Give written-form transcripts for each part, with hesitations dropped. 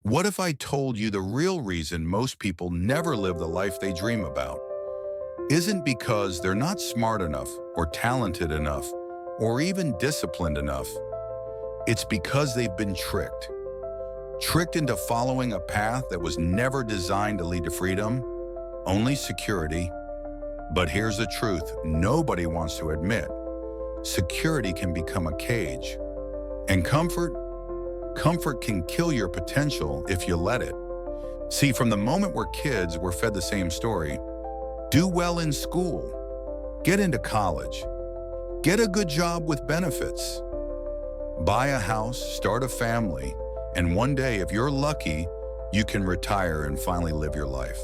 What if I told you the real reason most people never live the life they dream about isn't because they're not smart enough or talented enough or even disciplined enough? It's because they've been tricked. Tricked into following a path that was never designed to lead to freedom, only security. But here's the truth nobody wants to admit. Security can become a cage. And comfort can kill your potential if you let it. See, from the moment we're kids, we're fed the same story. Do well in school. Get into college. Get a good job with benefits. Buy a house, start a family, and one day, if you're lucky, you can retire and finally live your life.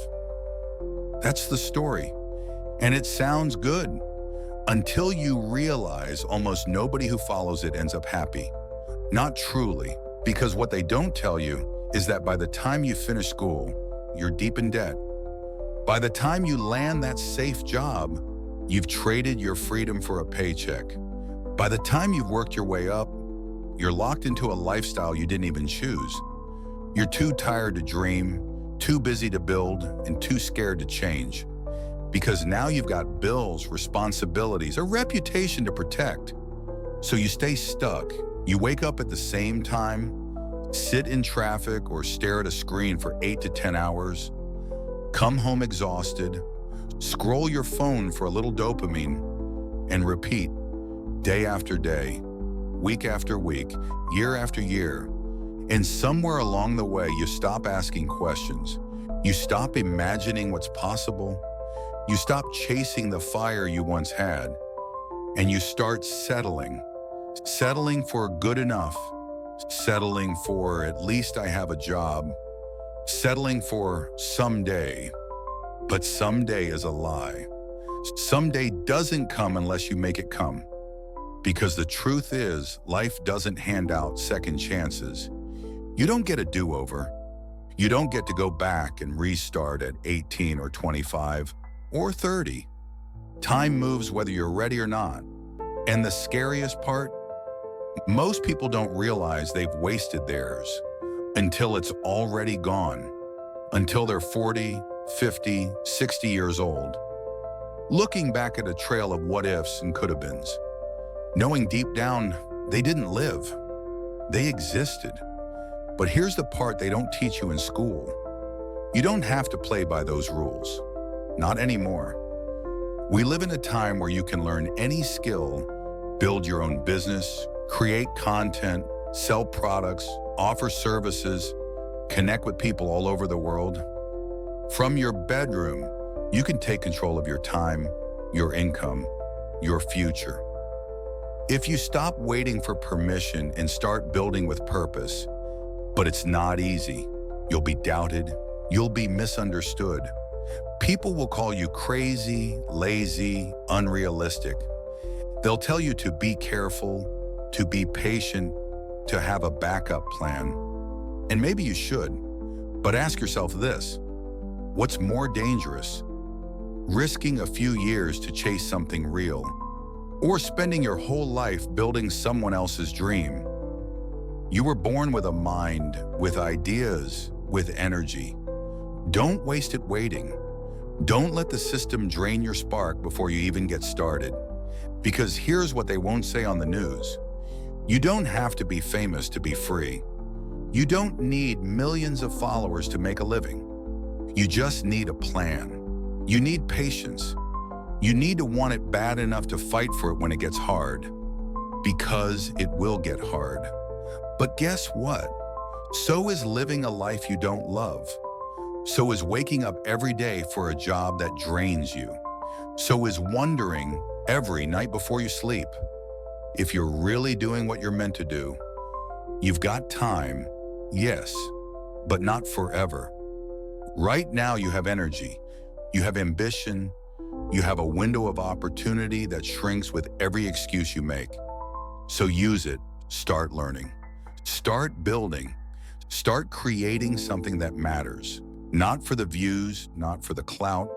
That's the story. And it sounds good until you realize almost nobody who follows it ends up happy. Not truly, because what they don't tell you is that by the time you finish school, you're deep in debt. By the time you land that safe job, you've traded your freedom for a paycheck. By the time you've worked your way up, you're locked into a lifestyle you didn't even choose. You're too tired to dream, too busy to build, and too scared to change. Because now you've got bills, responsibilities, a reputation to protect. So you stay stuck. You wake up at the same time, sit in traffic or stare at a screen for 8 to 10 hours, come home exhausted, scroll your phone for a little dopamine, and repeat day after day, week after week, year after year. And somewhere along the way, you stop asking questions. You stop imagining what's possible. You stop chasing the fire you once had. And you start settling. Settling for good enough. Settling for at least I have a job. Settling for someday. But someday is a lie. Someday doesn't come unless you make it come. Because the truth is, life doesn't hand out second chances. You don't get a do-over. You don't get to go back and restart at 18 or 25 or 30. Time moves whether you're ready or not. And the scariest part? Most people don't realize they've wasted theirs until it's already gone. Until they're 40, 50, 60 years old. Looking back at a trail of what-ifs and could-have-beens. Knowing deep down, they didn't live. They existed. But here's the part they don't teach you in school. You don't have to play by those rules. Not anymore. We live in a time where you can learn any skill, build your own business, create content, sell products, offer services, connect with people all over the world. From your bedroom, you can take control of your time, your income, your future. If you stop waiting for permission and start building with purpose, but it's not easy. You'll be doubted. You'll be misunderstood. People will call you crazy, lazy, unrealistic. They'll tell you to be careful, to be patient, to have a backup plan. And maybe you should, but ask yourself this. What's more dangerous? Risking a few years to chase something real, or spending your whole life building someone else's dream? You were born with a mind, with ideas, with energy. Don't waste it waiting. Don't let the system drain your spark before you even get started. Because here's what they won't say on the news. You don't have to be famous to be free. You don't need millions of followers to make a living. You just need a plan. You need patience. You need to want it bad enough to fight for it when it gets hard. Because it will get hard. But guess what? So is living a life you don't love. So is waking up every day for a job that drains you. So is wondering every night before you sleep if you're really doing what you're meant to do. You've got time, yes, but not forever. Right now you have energy, you have ambition, you have a window of opportunity that shrinks with every excuse you make. So use it, start learning. Start building. Start creating something that matters. Not for the views, not for the clout,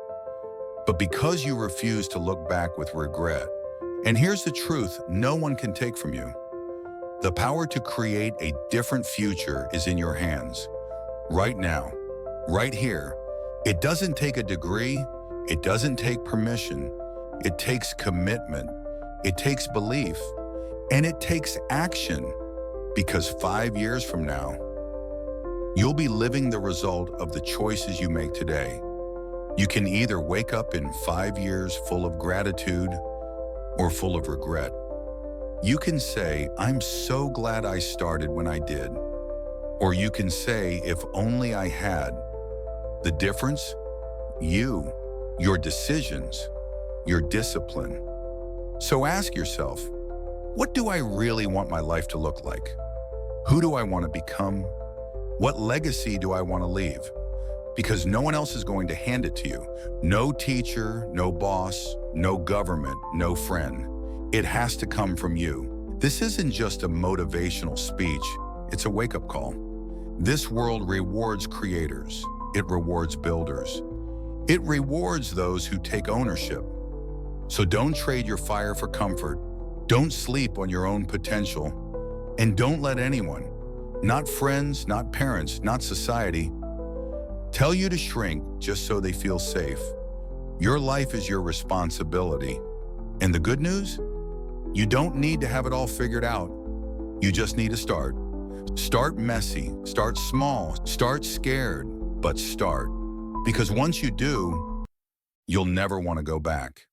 but because you refuse to look back with regret. And here's the truth no one can take from you. The power to create a different future is in your hands. right now, right here. It doesn't take a degree. It doesn't take permission. It takes commitment. It takes belief. And it takes action. Because 5 years from now, you'll be living the result of the choices you make today. You can either wake up in 5 years full of gratitude or full of regret. You can say, I'm so glad I started when I did. Or you can say, if only I had. The difference? You, your decisions, your discipline. So ask yourself, what do I really want my life to look like? Who do I want to become? What legacy do I want to leave? Because no one else is going to hand it to you. No teacher, no boss, no government, no friend. It has to come from you. This isn't just a motivational speech. It's a wake-up call. This world rewards creators. It rewards builders. It rewards those who take ownership. So don't trade your fire for comfort. Don't sleep on your own potential. And don't let anyone, not friends, not parents, not society, tell you to shrink just so they feel safe. Your life is your responsibility. And the good news? You don't need to have it all figured out. You just need to start. Start messy, start small, start scared, but start. Because once you do, you'll never want to go back.